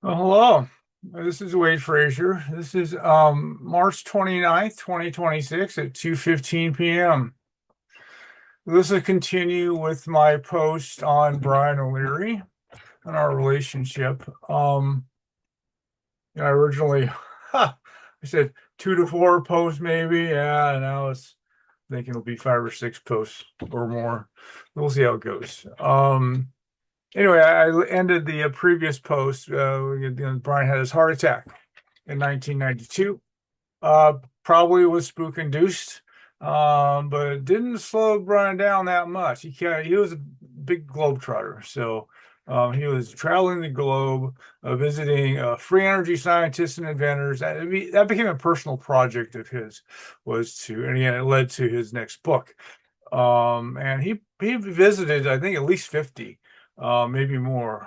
Well, hello. This is Wade Frazier. This is March 29th, 2026 at 2:15 p.m. This will continue with my post on Brian O'Leary and our relationship. I originally I said 2 to 4 posts maybe. Yeah, now it's thinking it'll be 5 or 6 posts or more. We'll see how it goes. Anyway, I ended the previous post. Brian had his heart attack in 1992. Uh, Probably was spook induced, but it didn't slow Brian down that much. He was a big globetrotter, so he was traveling the globe, visiting free energy scientists and inventors. That became a personal project of his, and again, it led to his next book. And he visited, I think, at least 50, maybe more,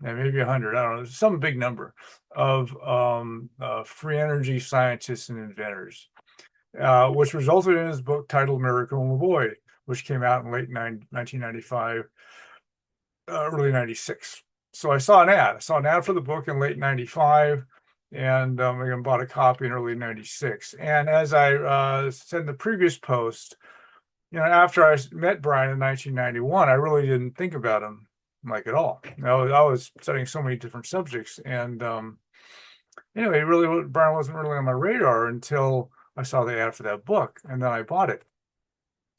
and maybe 100. I don't know, some big number of free energy scientists and inventors, which resulted in his book titled Miracle in the Void, which came out in late 1995, early 96. So I saw an ad. I saw an ad for the book in late 95 and I bought a copy in early 96. And as I said in the previous post, after I met Brian in 1991, I really didn't think about him like at all. I was studying so many different subjects, and anyway, Brian wasn't really on my radar until I saw the ad for that book, and then I bought it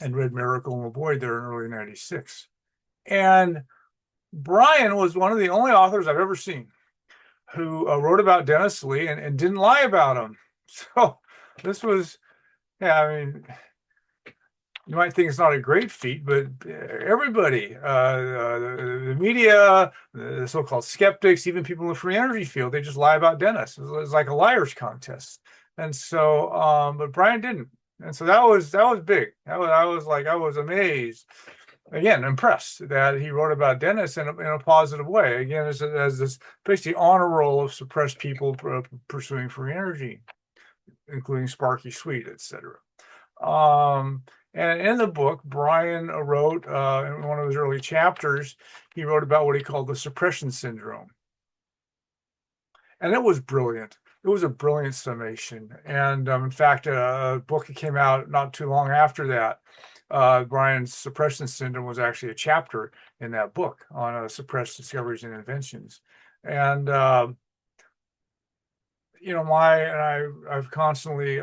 and read Miracle in the Void there in early '96. And Brian was one of the only authors I've ever seen who wrote about Dennis Lee and didn't lie about him. So this was, yeah, I mean, you might think it's not a great feat, but everybody, the media, the so-called skeptics, even people in the free energy field, they just lie about Dennis. It's like a liar's contest. And so, but Brian didn't. And so that was big. I was amazed, again, impressed that he wrote about Dennis in a positive way. Again, as this basically honor roll of suppressed people pursuing free energy, including Sparky Sweet, etc. Um, and in the book, Brian wrote in one of his early chapters, he wrote about what he called the suppression syndrome. And it was brilliant. It was a brilliant summation. And in fact, a book that came out not too long after that, Brian's suppression syndrome was actually a chapter in that book on suppressed discoveries and inventions. And I've constantly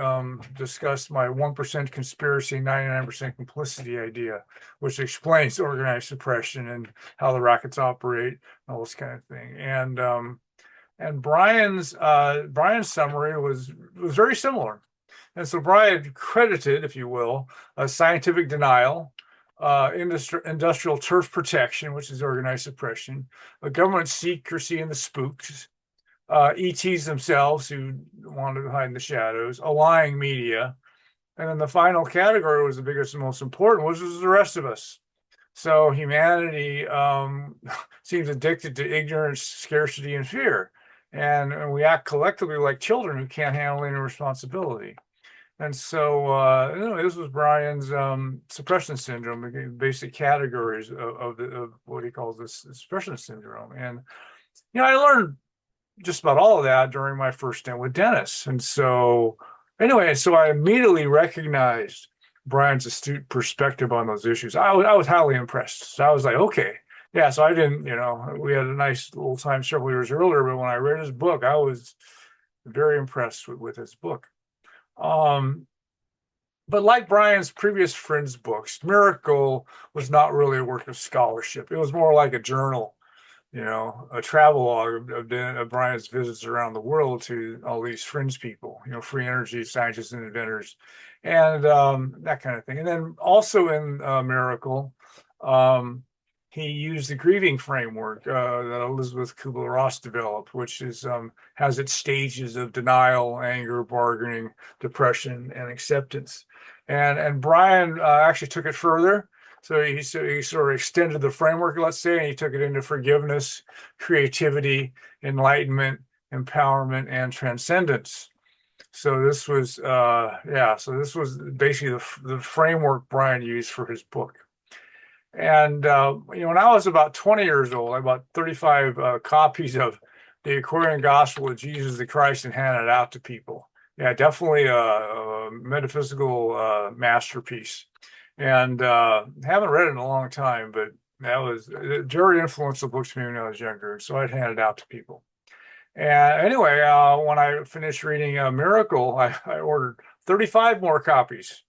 discussed my 1% conspiracy, 99% complicity idea, which explains organized suppression and how the rackets operate, all this kind of thing. And Brian's summary was very similar. And so Brian credited, if you will, scientific denial, industrial turf protection, which is organized suppression, a government secrecy in the spooks, ETs themselves who wanted to hide in the shadows, a lying media, and then the final category was the biggest and most important, which was the rest of us. So humanity seems addicted to ignorance, scarcity, and fear, and we act collectively like children who can't handle any responsibility. And so, this was Brian's suppression syndrome, the basic categories of what he calls this suppression syndrome. And I learned just about all of that during my first stint with Dennis. And so, anyway, so I immediately recognized Brian's astute perspective on those issues. I was highly impressed. So I was like, okay, yeah. So I didn't, we had a nice little time several years earlier, but when I read his book, I was very impressed with his book. But like Brian's previous friends' books, Miracle was not really a work of scholarship. It was more like a journal, a travel log of Brian's visits around the world to all these fringe people, free energy scientists and inventors, and that kind of thing. And then also in Miracle, he used the grieving framework that Elizabeth Kubler-Ross developed, which has its stages of denial, anger, bargaining, depression, and acceptance. And Brian actually took it further. So he sort of extended the framework, let's say, and he took it into forgiveness, creativity, enlightenment, empowerment, and transcendence. So this was, So this was basically the framework Brian used for his book. And when I was about 20 years old, I bought 35 copies of the Aquarian Gospel of Jesus the Christ and hand it out to people. Yeah, definitely a metaphysical masterpiece. And haven't read it in a long time, but that was very influential book to me when I was younger. So I'd hand it out to people. And anyway, when I finished reading Miracle, I ordered 35 more copies.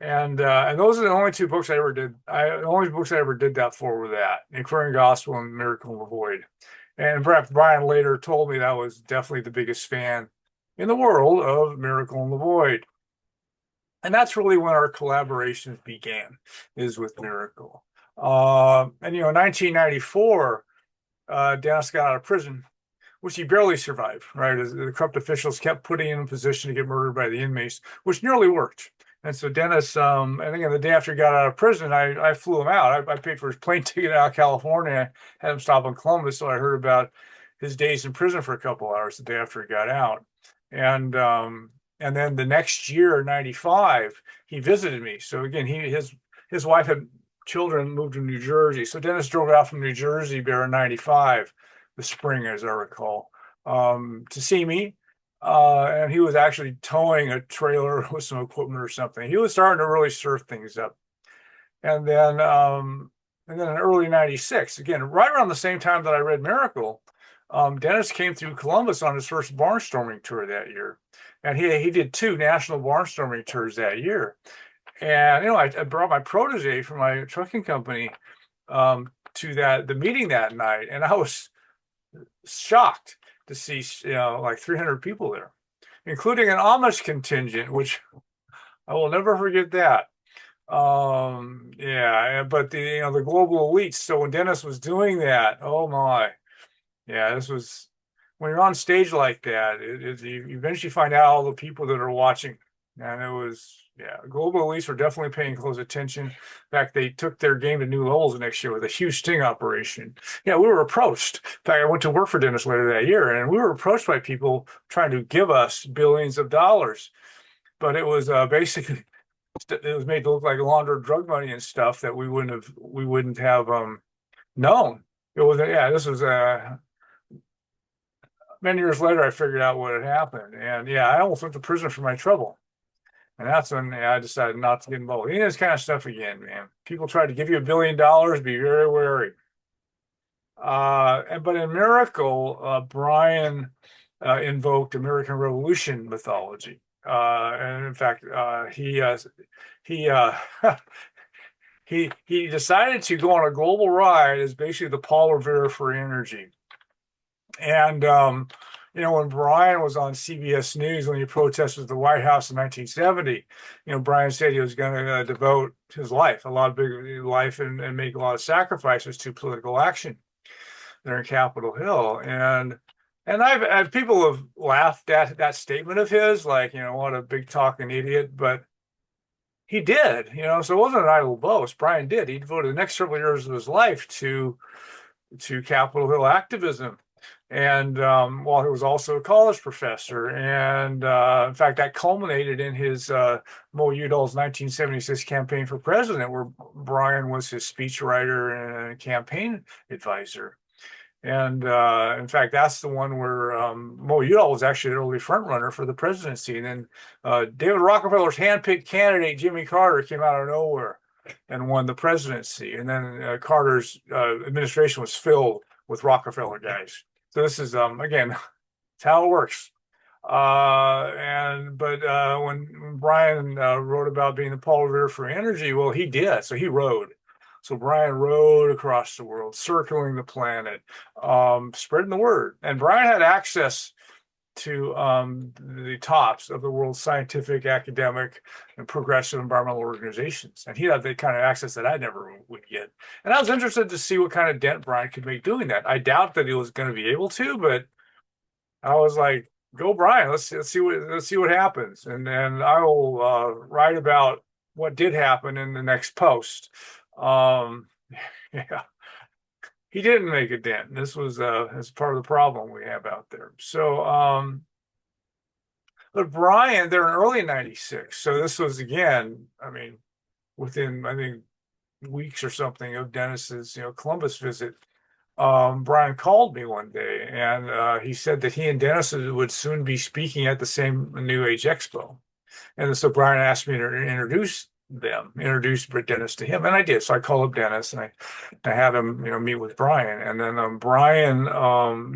And those are the only two books I ever did. The only books I ever did that for were that, Aquarian Gospel and Miracle in the Void. And perhaps Brian later told me that was definitely the biggest fan in the world of Miracle in the Void. And that's really when our collaborations began, is with Miracle. And in 1994, Dennis got out of prison, which he barely survived, right? As the corrupt officials kept putting him in position to get murdered by the inmates, which nearly worked. And so Dennis, and again, the day after he got out of prison, I flew him out. I paid for his plane ticket out of California, had him stop in Columbus. So I heard about his days in prison for a couple hours the day after he got out. And then the next year, 95, he visited me. So again, his wife had children, moved to New Jersey. So Dennis drove out from New Jersey there in 95, the spring, as I recall, to see me. And he was actually towing a trailer with some equipment or something. He was starting to really surf things up. And then in early 96, again, right around the same time that I read Miracle, Dennis came through Columbus on his first barnstorming tour that year. And he did 2 national barnstorming tours that year. And, I brought my protege from my trucking company to the meeting that night. And I was shocked to see, like 300 people there, including an Amish contingent, which I will never forget that. Yeah, but the global elites. So when Dennis was doing that, oh my, yeah, this was when you're on stage like that, you eventually find out all the people that are watching. And it was, yeah, global elites were definitely paying close attention. In fact, they took their game to new levels the next year with a huge sting operation. Yeah, we were approached. In fact, I went to work for Dennis later that year, and we were approached by people trying to give us billions of dollars. But it was basically it was made to look like laundered drug money and stuff that we wouldn't have known. It was this was many years later I figured out what had happened, and yeah, I almost went to prison for my trouble. And that's when I decided not to get involved. This kind of stuff again, man. People try to give you $1 billion, be very wary. But in Miracle, Brian invoked American Revolution mythology. And in fact, he he decided to go on a global ride as basically the Paul Revere for energy. And when Brian was on CBS News when he protested the White House in 1970, Brian said he was going to devote his life, a lot of big life, and make a lot of sacrifices to political action there in Capitol Hill. And I've people have laughed at that statement of his, like, what a big talking idiot, but he did, so it wasn't an idle boast. Brian did. He devoted the next several years of his life to Capitol Hill activism. And while he was also a college professor. And in fact, that culminated in his Mo Udall's 1976 campaign for president, where Brian was his speechwriter and campaign advisor. And in fact, that's the one where Mo Udall was actually the early front runner for the presidency. And then David Rockefeller's handpicked candidate, Jimmy Carter, came out of nowhere and won the presidency. And then Carter's administration was filled with Rockefeller guys. So this is again, it's how it works. But when Brian wrote about being the Paul Revere for energy, well, he did. So he rode. So Brian rode across the world, circling the planet, spreading the word. And Brian had access to the tops of the world's scientific, academic, and progressive environmental organizations. And he had the kind of access that I never would get. And I was interested to see what kind of dent Brian could make doing that. I doubt that he was going to be able to, but I was like, go Brian, let's see what happens. And then I will write about what did happen in the next post. Yeah. He didn't make a dent. This was as part of the problem we have out there. So, but Brian, they're in early '96. So this was again, within I think weeks or something of Dennis's Columbus visit. Brian called me one day, and he said that he and Dennis would soon be speaking at the same New Age Expo. And so Brian asked me to introduce Dennis to him, and I did. So I called up Dennis, and I had him, meet with Brian. And then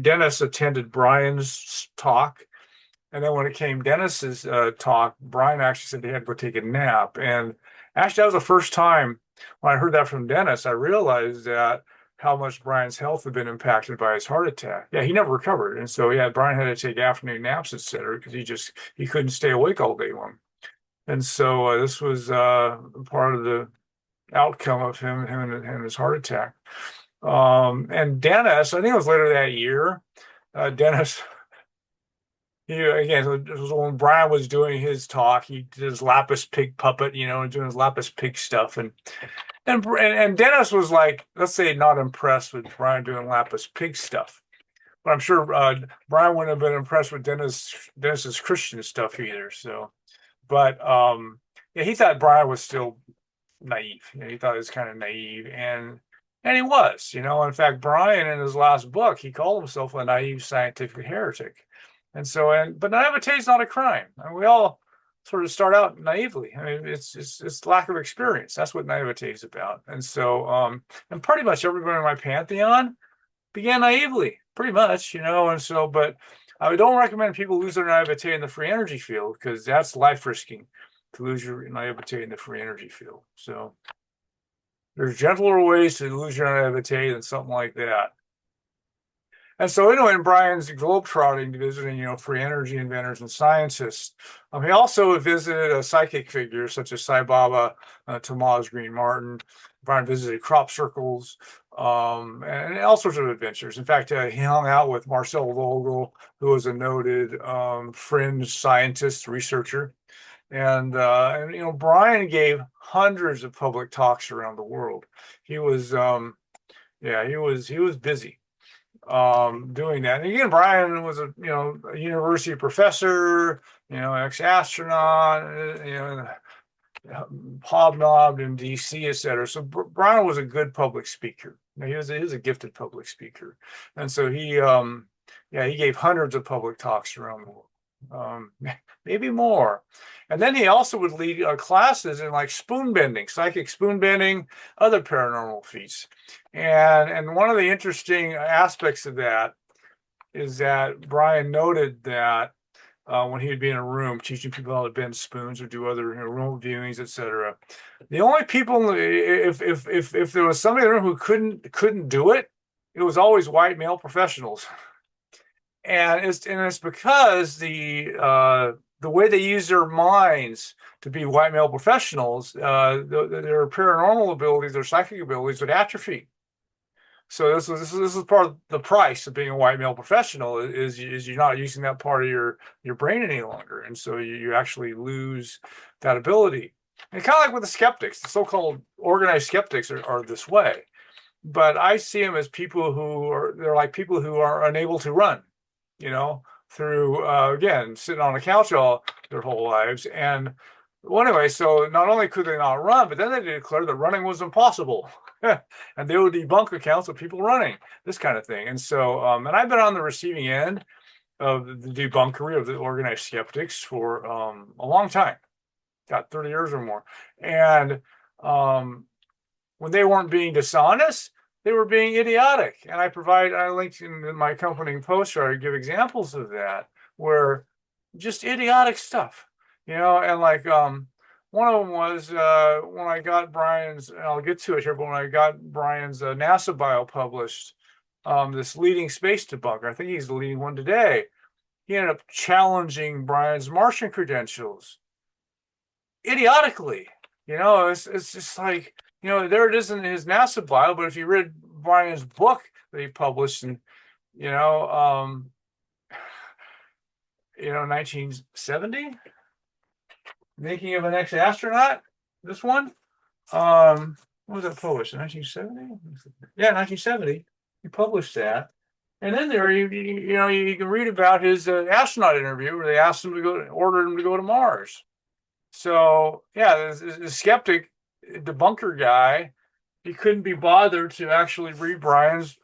Dennis attended Brian's talk. And then when it came Dennis's talk, Brian actually said he had to go take a nap. And actually, that was the first time when I heard that from Dennis, I realized that how much Brian's health had been impacted by his heart attack. Yeah, he never recovered. And so, yeah, Brian had to take afternoon naps, et cetera, because he couldn't stay awake all day long. And so this was part of the outcome of him and his heart attack. And Dennis, I think it was later that year, Dennis, again, it was when Brian was doing his talk. He did his Lapis Pig puppet, and doing his Lapis Pig stuff. And Dennis was like, let's say, not impressed with Brian doing Lapis Pig stuff. But I'm sure Brian wouldn't have been impressed with Dennis's Christian stuff either. So, but yeah, he thought Brian was still naive. He thought he was kind of naive, and he was. In fact, Brian in his last book, he called himself a naive scientific heretic. But naivete is not a crime. And we all sort of start out naively. I mean, it's lack of experience. That's what naivete is about. And pretty much everybody in my pantheon began naively, pretty much, but I don't recommend people lose their naivete in the free energy field, because that's life risking to lose your naivete in the free energy field. So there's gentler ways to lose your naivete than something like that. And so anyway, in Brian's globetrotting, visiting, free energy inventors and scientists, he also visited psychic figures such as Sai Baba, Tomas Green Martin. Brian visited crop circles, and all sorts of adventures. In fact, he hung out with Marcel Vogel, who was a noted fringe scientist, researcher. And Brian gave hundreds of public talks around the world. He was, he was busy doing that. And again, Brian was a university professor, ex-astronaut, hobnobbed in DC, et cetera. So Brian was a good public speaker. He was a gifted public speaker, and so he gave hundreds of public talks around the world, maybe more. And then he also would lead classes in like spoon bending, psychic spoon bending, other paranormal feats. And one of the interesting aspects of that is that Brian noted that when he would be in a room teaching people how to bend spoons or do other remote viewings, etc., the only people, if there was somebody in the room who couldn't do it, it was always white male professionals. And it's because the way they use their minds to be white male professionals, their paranormal abilities, their psychic abilities would atrophy. So this is part of the price of being a white male professional is you're not using that part of your brain any longer, and so you actually lose that ability. And kind of like with the skeptics, the so-called organized skeptics are this way, but I see them as people they're like people who are unable to run, through again sitting on a couch all their whole lives. And well, anyway, so not only could they not run, but then they declared that running was impossible. And they would debunk accounts of people running, this kind of thing. And so, and I've been on the receiving end of the debunkery of the organized skeptics for a long time, got 30 years or more. And when they weren't being dishonest, they were being idiotic. And I linked in my accompanying post where I give examples of that, where just idiotic stuff, and like one of them was when I got Brian's, and I'll get to it here, but when I got Brian's NASA bio published, this leading space debunker, I think he's the leading one today, he ended up challenging Brian's Martian credentials idiotically. It's just like, there it is in his NASA bio, but if you read Brian's book that he published in, 1970, Making of an Ex-Astronaut, this one, when was that published? In 1970? Yeah, 1970. He published that. And then there, you can read about his astronaut interview where they asked him ordered him to go to Mars. So, yeah, the skeptic debunker guy, he couldn't be bothered to actually read Brian's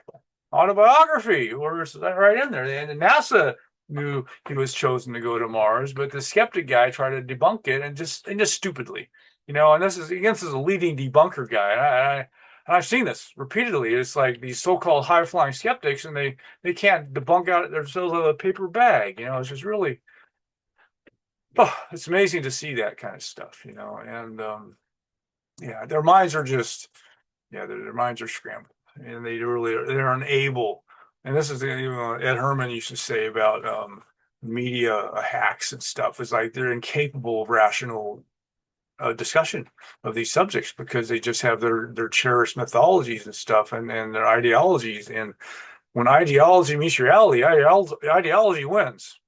autobiography, or it's right in there. And NASA knew he was chosen to go to Mars, but the skeptic guy tried to debunk it and just stupidly, And this is a leading debunker guy. And I've seen this repeatedly. It's like these so-called high-flying skeptics, and they can't debunk out themselves out of a paper bag. It's just really, it's amazing to see that kind of stuff. And yeah, their minds are just, yeah, their minds are scrambled, and they're unable. And this is Ed Herman used to say about media hacks and stuff. Is like they're incapable of rational discussion of these subjects because they just have their cherished mythologies and stuff, and their ideologies. And when ideology meets reality, ideology wins.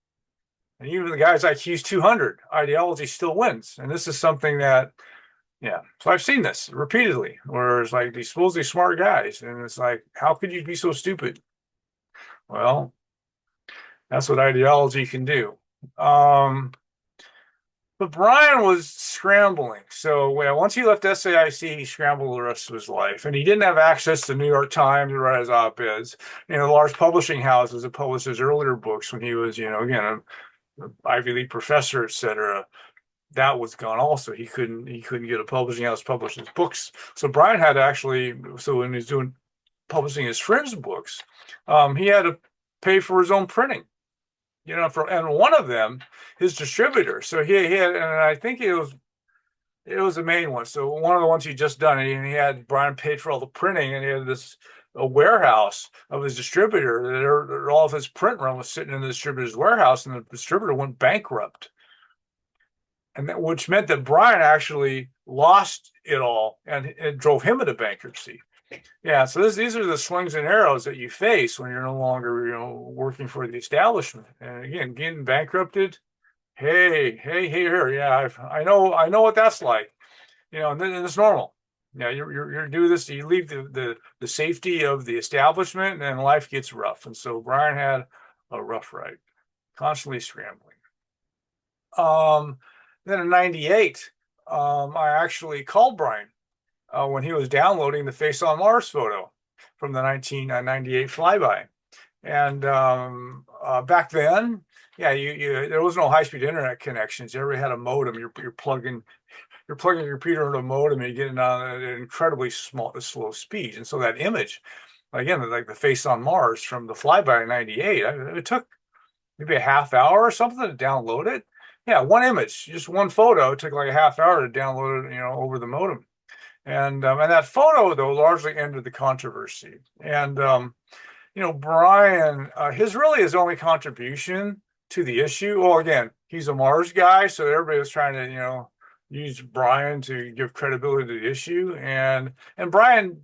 And even the guy's IQ's 200, ideology still wins. And this is something that, yeah. So I've seen this repeatedly, where it's like these supposedly smart guys, and it's like, how could you be so stupid? Well, that's what ideology can do. Um, but Brian was scrambling. So once he left SAIC, he scrambled the rest of his life, and he didn't have access to New York Times to write his op-eds. Large publishing houses that published his earlier books when he was, again, an Ivy League professor, etc. That was gone also. He couldn't get a publishing house to publish his books. So Brian had to actually, so when he was doing publishing his friends' books, he had to pay for his own printing. And one of them, his distributor. So he had, and I think it was the main one. So one of the ones he just done, and he had Brian paid for all the printing, and he had a warehouse of his distributor. All of his print run was sitting in the distributor's warehouse, and the distributor went bankrupt. Which meant that Brian actually lost it all, and it drove him into bankruptcy. Yeah, so these are the slings and arrows that you face when you're no longer, working for the establishment. And again, getting bankrupted. Hey, here, yeah, I know what that's like. And then it's normal. Yeah, you're do this. You leave the safety of the establishment, and then life gets rough. And so Brian had a rough ride, constantly scrambling. Um, then in '98, I actually called Brian when he was downloading the Face on Mars photo from the 1998 flyby. And back then, yeah, you there was no high-speed internet connections. You ever had a modem? You're plugging your computer into a modem, and you're getting on at an incredibly slow speed. And so that image, again, like the Face on Mars from the flyby in '98, it took maybe a half hour or something to download it. Yeah, one image, just one photo. It took like a half hour to download it, over the modem. And that photo though largely ended the controversy. And Brian, his only contribution to the issue. Well, again, he's a Mars guy, so everybody was trying to use Brian to give credibility to the issue. And Brian,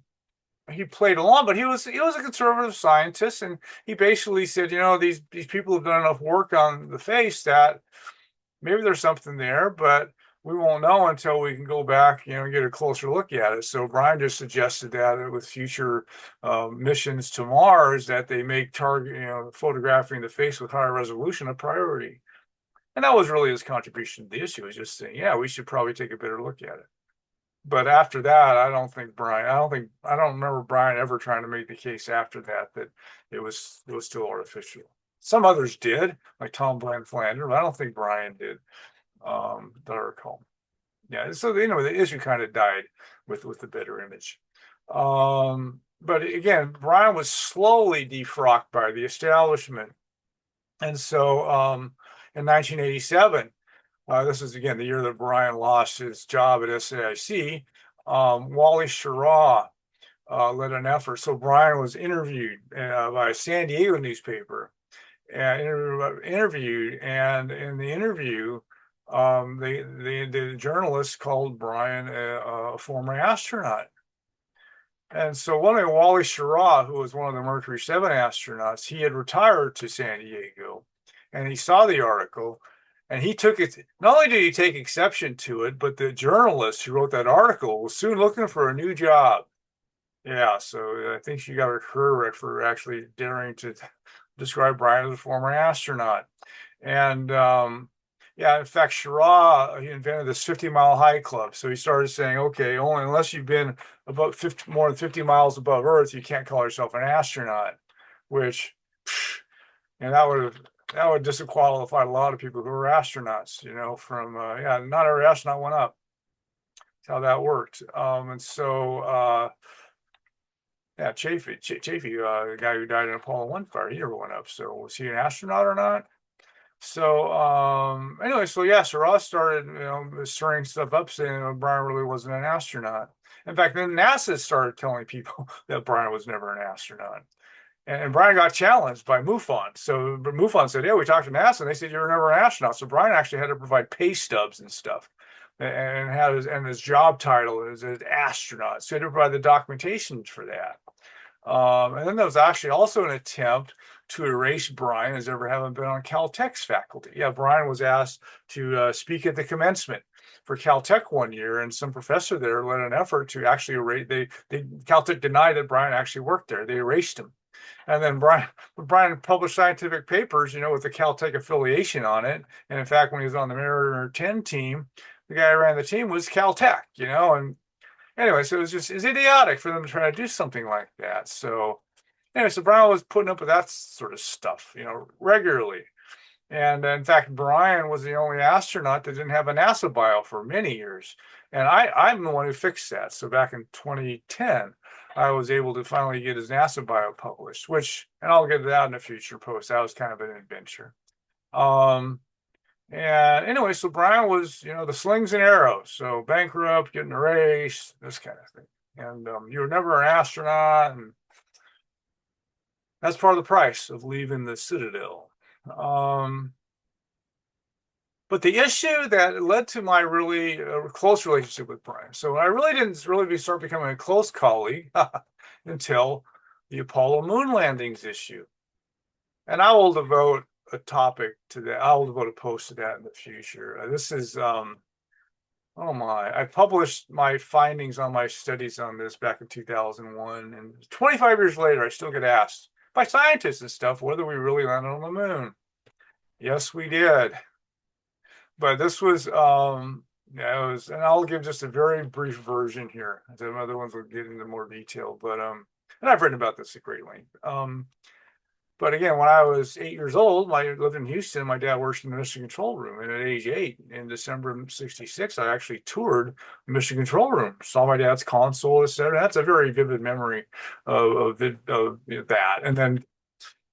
he played along, but he was a conservative scientist, and he basically said, these people have done enough work on the face that maybe there's something there, but we won't know until we can go back, and get a closer look at it. So Brian just suggested that with future missions to Mars, that they make photographing the face with higher resolution a priority. And that was really his contribution to the issue. Was just saying, yeah, we should probably take a better look at it. But after that, I don't remember Brian ever trying to make the case after that it was still artificial. Some others did, like Tom Bland-Flander, but I don't think Brian did. That I recall. Yeah, so the issue kind of died with the better image. But again, Brian was slowly defrocked by the establishment, and so in 1987, this is again the year that Brian lost his job at SAIC. Wally Schirra led an effort. So Brian was interviewed by a San Diego newspaper, and interviewed, and in the interview, the journalist called Brian a former astronaut. And so one of Wally Schirra, who was one of the Mercury 7 astronauts, he had retired to San Diego, and he saw the article, and he took it. Not only did he take exception to it, but the journalist who wrote that article was soon looking for a new job. Yeah, so I think she got her career for actually daring to describe Brian as a former astronaut. And yeah, in fact, Schirra, he invented this 50-mile high club. So he started saying, okay, only unless you've been about more than 50 miles above Earth, you can't call yourself an astronaut. which, and that would disqualify a lot of people who were astronauts, from yeah, not every astronaut went up. That's how that worked. And so yeah, Chafee, the guy who died in Apollo 1 fire, he never went up. So was he an astronaut or not? So anyway, so yeah, so Ross started, stirring stuff up saying Brian really wasn't an astronaut. In fact, then NASA started telling people that Brian was never an astronaut. And Brian got challenged by MUFON. So MUFON said, yeah, we talked to NASA and they said you were never an astronaut. So Brian actually had to provide pay stubs and stuff and had his job title is an astronaut. So he had to provide the documentation for that. And then there was actually also an attempt to erase Brian as ever having been on Caltech's faculty. Yeah, Brian was asked to speak at the commencement for Caltech one year, and some professor there led an effort to actually erase. Caltech denied that Brian actually worked there. They erased him. And then Brian published scientific papers, with the Caltech affiliation on it. And in fact, when he was on the Mariner 10 team, the guy who ran the team was Caltech, and anyway, so it's idiotic for them to try to do something like that. So anyway, so Brian was putting up with that sort of stuff, regularly. And in fact, Brian was the only astronaut that didn't have a NASA bio for many years. And I'm the one who fixed that. So back in 2010, I was able to finally get his NASA bio published, and I'll get to that in a future post. That was kind of an adventure. And anyway, so Brian was, the slings and arrows. So bankrupt, getting erased, this kind of thing. And you were never an astronaut. And that's part of the price of leaving the Citadel. But the issue that led to my really close relationship with Brian. So I really didn't start becoming a close colleague until the Apollo moon landings issue. And I will devote a topic to that. I will devote a post to that in the future. This is, oh my, I published my findings on my studies on this back in 2001. And 25 years later, I still get asked by scientists and stuff whether we really landed on the moon. Yes, we did. But this was, yeah, it was, and I'll give just a very brief version here. The other ones will get into more detail, but, and I've written about this at great length. But again, when I was 8 years old, I lived in Houston. My dad worked in the mission control room. And at age 8, in December of 66, I actually toured the mission control room, saw my dad's console, etc. That's a very vivid memory of that. And then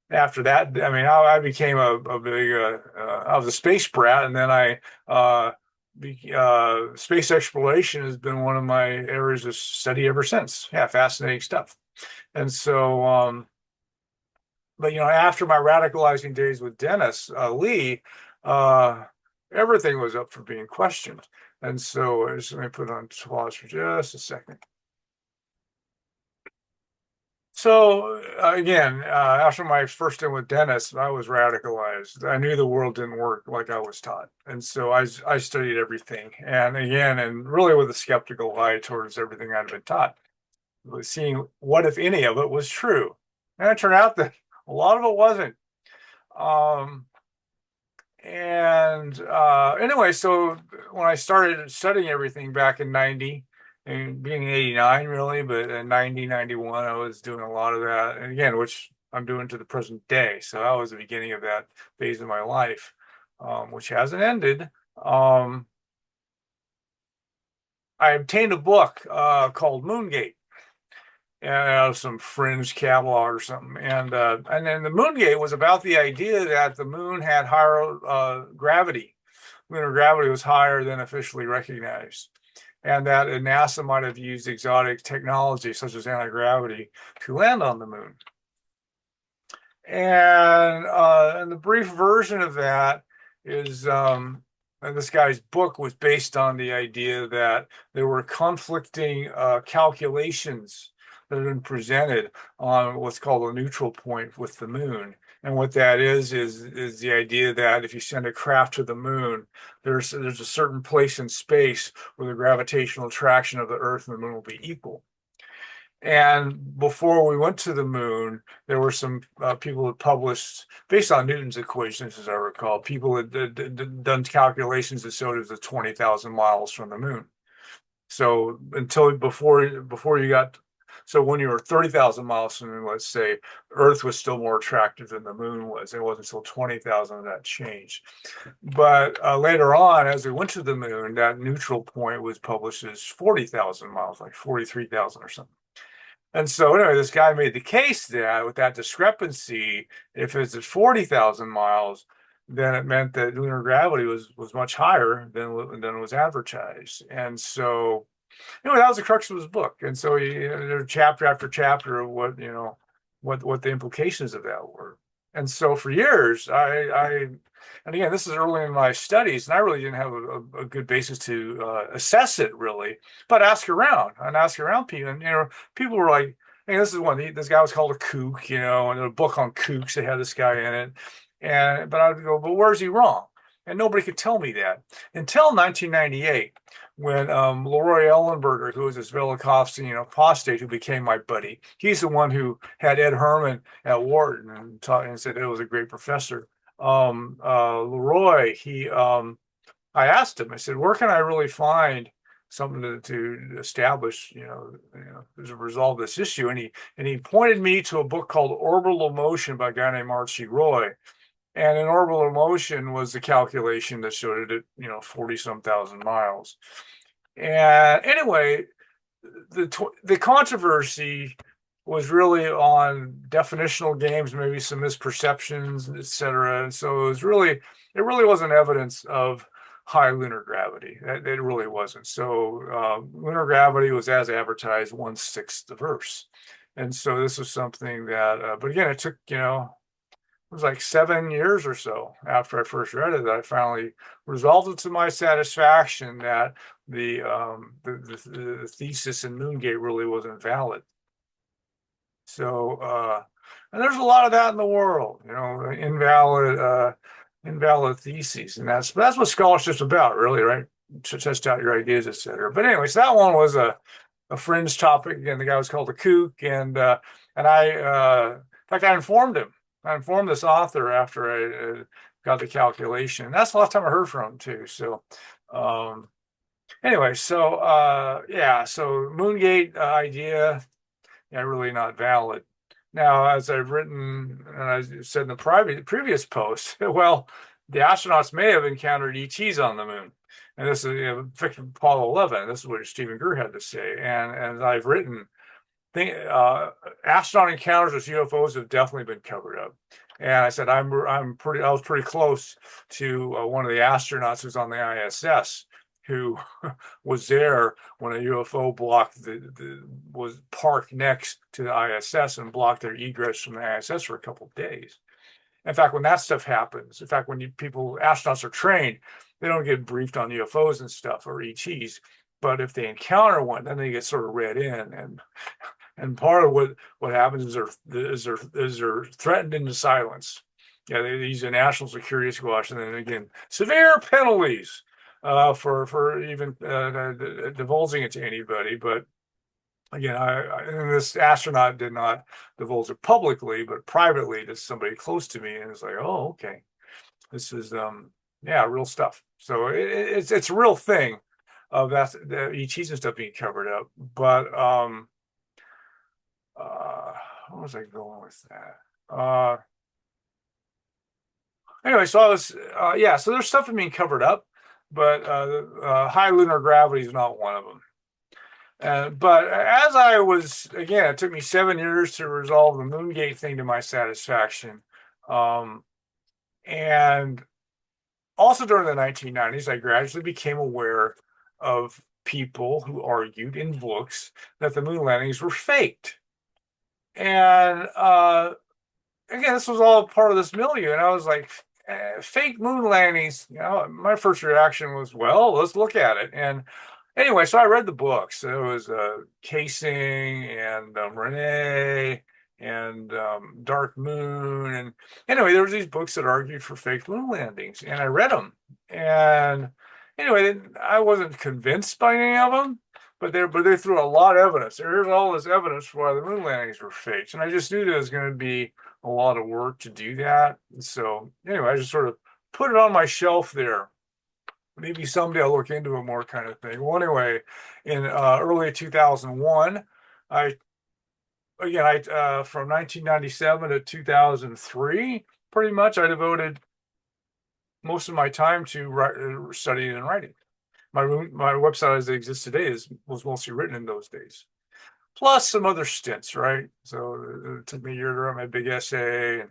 after that, I mean, I became a big, I was a space brat. And then space exploration has been one of my areas of study ever since. Yeah, fascinating stuff. And so, but after my radicalizing days with Dennis Lee, everything was up for being questioned. And so let me put on pause for just a second. So again, after my first stint with Dennis, I was radicalized. I knew the world didn't work like I was taught. And so I studied everything. And again, and really with a skeptical eye towards everything I'd been taught, seeing what, if any of it, was true. And it turned out that a lot of it wasn't. Anyway, so when I started studying everything back in 90, and being in 89 really, but in 90, 91, I was doing a lot of that. And again, which I'm doing to the present day. So that was the beginning of that phase of my life, which hasn't ended. I obtained a book called Moongate. And some fringe catalog or something, and then the Moongate was about the idea that the moon had higher gravity. Lunar gravity was higher than officially recognized, and that NASA might have used exotic technology such as anti-gravity to land on the moon. And the brief version of that is, and this guy's book was based on the idea that there were conflicting calculations that have been presented on what's called a neutral point with the moon. And what that is the idea that if you send a craft to the moon, there's a certain place in space where the gravitational attraction of the Earth and the moon will be equal. And before we went to the moon, there were some people that published, based on Newton's equations, as I recall, people had done calculations that showed it was 20,000 miles from the moon. So before you got So when you were 30,000 miles from the moon, let's say, Earth was still more attractive than the moon was. It wasn't until 20,000 that changed. But later on, as we went to the moon, that neutral point was published as 40,000 miles, like 43,000 or something. And so anyway, this guy made the case that with that discrepancy, if it's at 40,000 miles, then it meant that lunar gravity was much higher than was advertised. And so anyway, that was the crux of his book. And so there's chapter after chapter of what the implications of that were. And so for years, and again, this is early in my studies, and I really didn't have a good basis to assess it really, but ask around people, and people were like, "Hey, this is this guy was called a kook, and a book on kooks. They had this guy in it, but I'd go, but where's he wrong?" And nobody could tell me that until 1998, when Leroy Ellenberger, who was this Velikovsky, apostate who became my buddy, he's the one who had Ed Herman at Wharton and taught and said it was a great professor. Leroy, I asked him, I said, where can I really find something to establish, to resolve this issue? And he pointed me to a book called Orbital Motion by a guy named Archie Roy. And in orbital motion was the calculation that showed it at 40 some thousand miles. And anyway, the controversy was really on definitional games, maybe some misperceptions, et cetera. And so it really wasn't evidence of high lunar gravity. It really wasn't. So lunar gravity was as advertised 1/6 the Earth's. And so this was something that, but again, it took, it was like 7 years or so after I first read it that I finally resolved it to my satisfaction that the thesis in Moongate really wasn't valid. So, and there's a lot of that in the world, invalid theses, and that's what scholarship's about, really, right? To test out your ideas, et cetera. But anyway, so that one was a fringe topic. Again, the guy was called a kook, and in fact, I informed him. I informed this author after I got the calculation. That's the last time I heard from him too. So anyway, so so Moongate idea, really not valid. Now, as I've written and I said in the previous post, well, the astronauts may have encountered ETs on the moon. And this is Apollo 11. This is what Stephen Greer had to say. And as I've written, astronaut encounters with UFOs have definitely been covered up. And I said I was pretty close to one of the astronauts who's on the ISS, who was there when a UFO was parked next to the ISS and blocked their egress from the ISS for a couple of days. In fact, when that stuff happens, astronauts are trained, they don't get briefed on UFOs and stuff or ETs. But if they encounter one, then they get sort of read in, and part of what happens is they're threatened into silence. Yeah, they use a national security squash, and then again, severe penalties for even divulging it to anybody. But again, and this astronaut did not divulge it publicly, but privately to somebody close to me, and it's like, oh, okay, this is real stuff. So it's a real thing of the ETs and stuff being covered up. But where was I going with that? Anyway, so I was so there's stuff being covered up, but high lunar gravity is not one of them. But as I was, again, it took me 7 years to resolve the Moongate thing to my satisfaction. And also during the 1990s, I gradually became aware of people who argued in books that the moon landings were faked. And again, this was all part of this milieu. And I was like, fake moon landings, my first reaction was, well, let's look at it. And anyway, so I read the books. It was Casing and Renee and Dark Moon. And anyway, there was these books that argued for fake moon landings, and I read them. And anyway, I wasn't convinced by any of them, but they threw a lot of evidence. There's all this evidence for why the moon landings were faked, and I just knew there was going to be a lot of work to do that. So anyway, I just sort of put it on my shelf there. Maybe someday I'll look into it more, kind of thing. Well, anyway, in early 2001, I again, I from 1997 to 2003, pretty much I devoted most of my time to studying and writing. My website as it exists today was mostly written in those days, plus some other stints, right? So it took me a year to write my big essay, and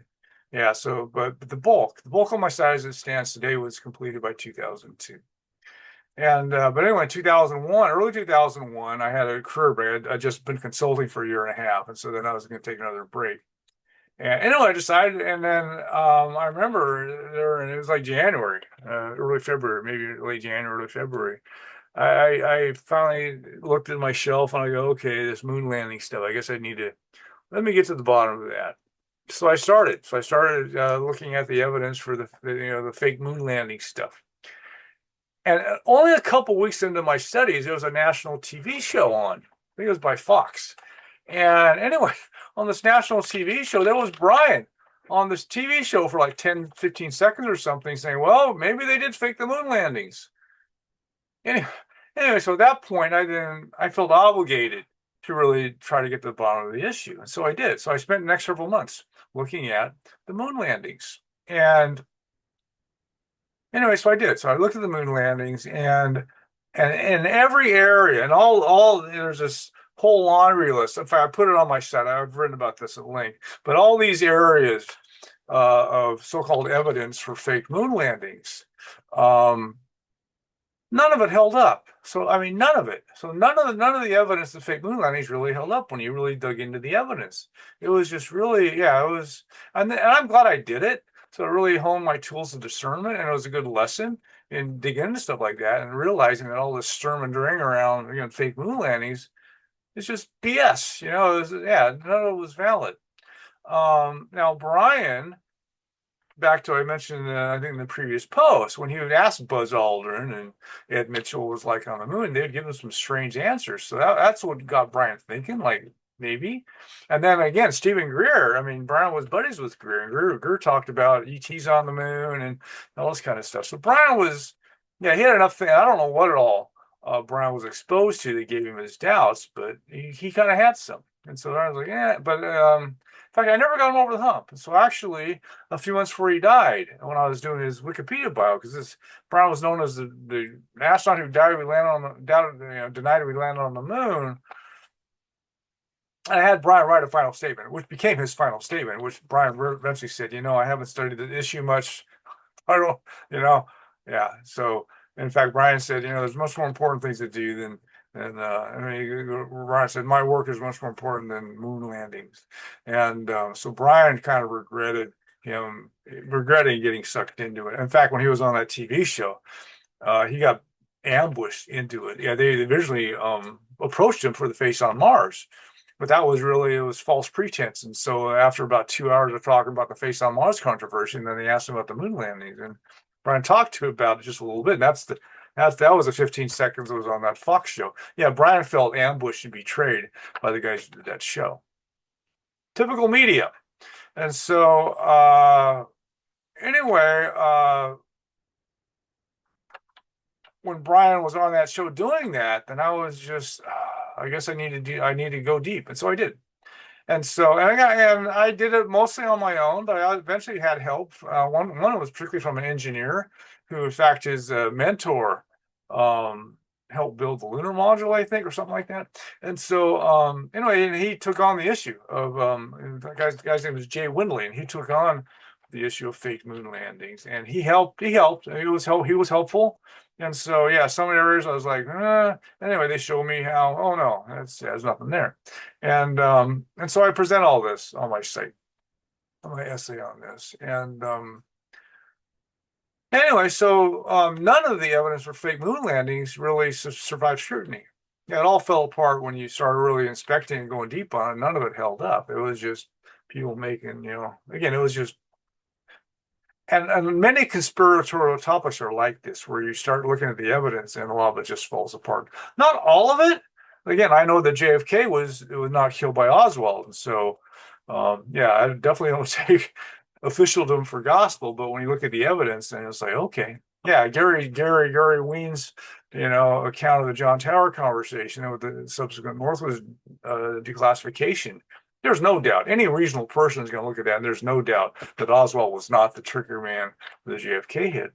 yeah. So, but the bulk of my site as it stands today was completed by 2002. And but anyway, in 2001, early 2001, I had a career break. I'd just been consulting for a year and a half, and so then I was going to take another break. And anyway, I decided, and then I remember there, and it was like January, early February, maybe late January, early February. I finally looked at my shelf and I go, okay, this moon landing stuff. I guess I need to let me get to the bottom of that. So I started. Looking at the evidence for the fake moon landing stuff. And only a couple weeks into my studies, there was a national TV show on. I think it was by Fox. And anyway, on this national TV show, there was Brian on this TV show for like 10, 15 seconds or something saying, well, maybe they did fake the moon landings. Anyway, so at that point, I felt obligated to really try to get to the bottom of the issue. And so I did. So I spent the next several months looking at the moon landings. And anyway, so I did. So I looked at the moon landings and in every area and all there's this whole laundry list. In fact, I put it on my site. I've written about this at length. But all these areas of so-called evidence for fake moon landings, none of it held up. So I mean, none of it. So none of the evidence of fake moon landings really held up when you really dug into the evidence. It was just really, yeah, it was, and I'm glad I did it. So it really honed my tools of discernment, and it was a good lesson in digging into stuff like that and realizing that all this sturm and drang around, fake moon landings is just BS. Yeah, none of it was valid. Now Brian, back to I mentioned, I think in the previous post, when he would ask Buzz Aldrin and Ed Mitchell was like on the moon, they'd give him some strange answers. So that's what got Brian thinking, like maybe. And then again, Stephen Greer. I mean, Brian was buddies with Greer, and Greer talked about ETs on the moon and all this kind of stuff. So Brian was, yeah, he had enough thing. I don't know what at all Brian was exposed to that gave him his doubts, but he kind of had some. And so I was like, yeah, but in fact, I never got him over the hump. And so actually, a few months before he died, when I was doing his Wikipedia bio, because this Brown was known as the astronaut who died, we landed on denied we landed on the moon. And I had Brian write a final statement, which became his final statement, which Brian eventually said, I haven't studied the issue much. I don't, yeah. So in fact, Brian said, there's much more important things to do than Brian said, my work is much more important than moon landings. And so Brian kind of regretting getting sucked into it. In fact, when he was on that TV show, he got ambushed into it. Yeah, they originally approached him for the face on Mars, but it was false pretense. And so after about 2 hours of talking about the face on Mars controversy, and then they asked him about the moon landings, and Brian talked to him about it just a little bit. And that was the 15 seconds that was on that Fox show. Yeah, Brian felt ambushed and betrayed by the guys who did that show. Typical media. And so anyway, when Brian was on that show doing that, then I was just, I guess I need to go deep. And so I did. And so, and I did it mostly on my own, but I eventually had help. One was particularly from an engineer who, in fact, his mentor helped build the lunar module, I think, or something like that. And so, anyway, and he took on the issue of the guy's name was Jay Windley, and he took on the issue of fake moon landings, and he helped. He was helpful. And so, yeah, some areas I was like, anyway, they show me how, oh no, there's nothing there. And so I present all this on my site, on my essay on this. And anyway, so none of the evidence for fake moon landings really survived scrutiny. Yeah, it all fell apart when you started really inspecting and going deep on it. None of it held up. It was just people making, again, it was just, and many conspiratorial topics are like this, where you start looking at the evidence and a lot of it just falls apart. Not all of it. Again, I know that JFK was not killed by Oswald, and so yeah, I definitely don't take officialdom for gospel. But when you look at the evidence, and it's like, okay, yeah, Gary Ween's account of the John Tower conversation with the subsequent Northwest declassification There's no doubt. Any reasonable person is going to look at that, and there's no doubt that Oswald was not the trigger man for the JFK hit.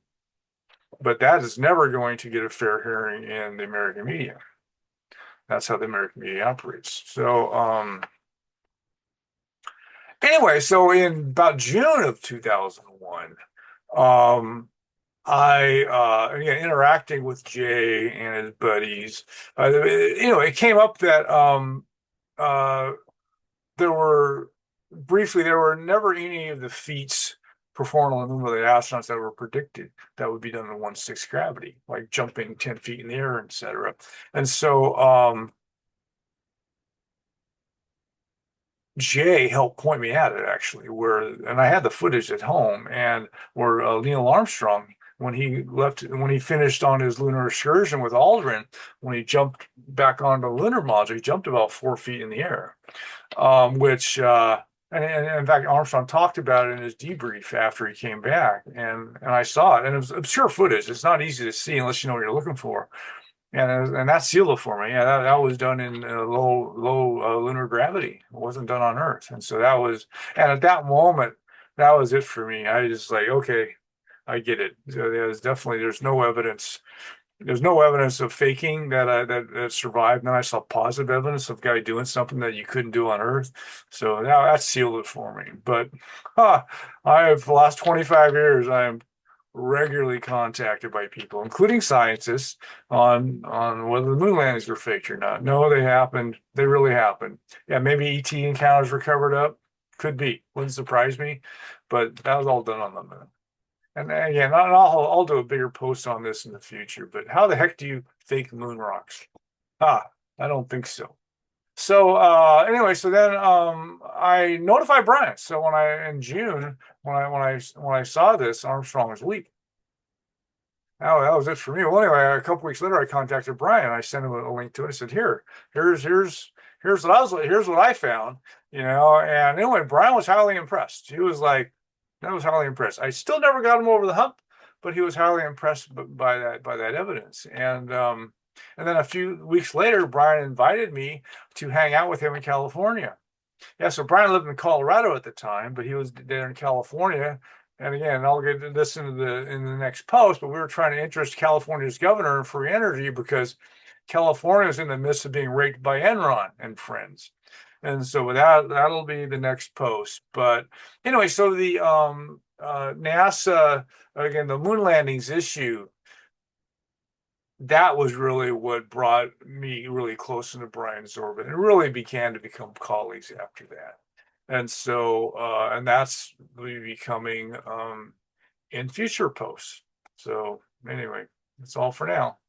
But that is never going to get a fair hearing in the American media. That's how the American media operates. So, anyway, so in about June of 2001, um, I again interacting with Jay and his buddies, it came up that uh, there were never any of the feats performed on the moon by the astronauts that were predicted that would be done in 1/6 gravity, like jumping 10 feet in the air, etc. And so Jay helped point me at it actually, and I had the footage at home, and where Neil Armstrong, when he finished on his lunar excursion with Aldrin, when he jumped back onto the lunar module, he jumped about 4 feet in the air, which and in fact Armstrong talked about it in his debrief after he came back, and I saw it, and it was obscure footage. It's not easy to see unless you know what you're looking for. And that sealed it for me. Yeah, that was done in low lunar gravity. It wasn't done on Earth, and so that was. And at that moment, that was it for me. I just like, okay, I get it. So there's no evidence. There's no evidence of faking that survived. And then I saw positive evidence of a guy doing something that you couldn't do on Earth. So now that sealed it for me. But I have the last 25 years, I am regularly contacted by people, including scientists, on whether the moon landings were faked or not. No, they happened. They really happened. Yeah, maybe ET encounters were covered up. Could be. Wouldn't surprise me. But that was all done on the moon. And again, I'll do a bigger post on this in the future. But how the heck do you fake moon rocks? I don't think so. So anyway, so then I notified Brian. So in June when I saw this, Armstrong was weak. That was it for me. Well, anyway, a couple weeks later, I contacted Brian. I sent him a link to it. I said, here's here's what I found, And anyway, Brian was highly impressed. He was like, I was highly impressed. I still never got him over the hump, but he was highly impressed by that evidence. And then a few weeks later, Brian invited me to hang out with him in California. Yeah, so Brian lived in Colorado at the time, but he was there in California. And again, I'll get to this in the next post, but we were trying to interest California's governor in free energy because California is in the midst of being raped by Enron and friends. And so that'll be the next post. But anyway, so the NASA, again, the moon landings issue, that was really what brought me really close into Brian's orbit, and really began to become colleagues after that. And so, and that's becoming in future posts. So anyway, that's all for now.